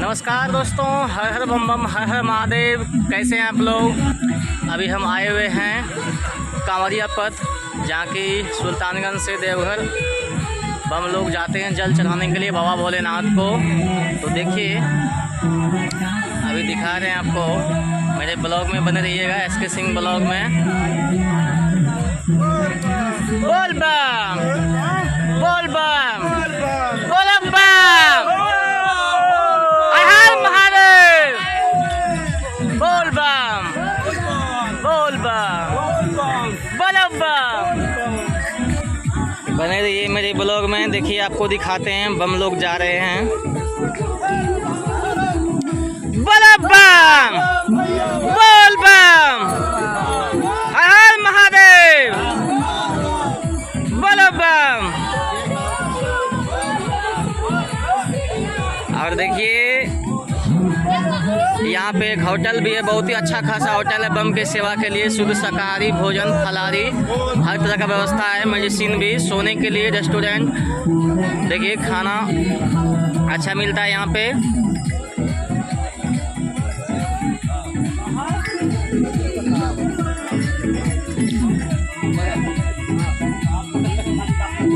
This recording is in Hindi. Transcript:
नमस्कार दोस्तों, हर हर बम बम, हर हर महादेव। कैसे हैं आप लोग? अभी हम आए हुए हैं कांवरिया पथ, जहाँ की सुल्तानगंज से देवघर बम लोग जाते हैं जल चढ़ाने के लिए बाबा भोलेनाथ को। तो देखिए अभी दिखा रहे हैं आपको, मेरे ब्लॉग में बने रहिएगा, SK सिंह ब्लॉग में। बोल बम बोल बम बोल बम, हर महादेव, बोल बम बोल बम बोल बम। बने रहिए मेरे ब्लॉग में। देखिए आपको दिखाते हैं बम लोग जा रहे हैं। बोल बम बोल बम, हर महादेव, बोल बम। और देखिए यहाँ पे एक होटल भी है, बहुत ही अच्छा खासा होटल है बम के सेवा के लिए। शुद्ध शाकाहारी भोजन, फलाहारी, हर तरह का व्यवस्था है। मेडिसिन भी, सोने के लिए रेस्टोरेंट। देखिए खाना अच्छा मिलता है यहाँ पे।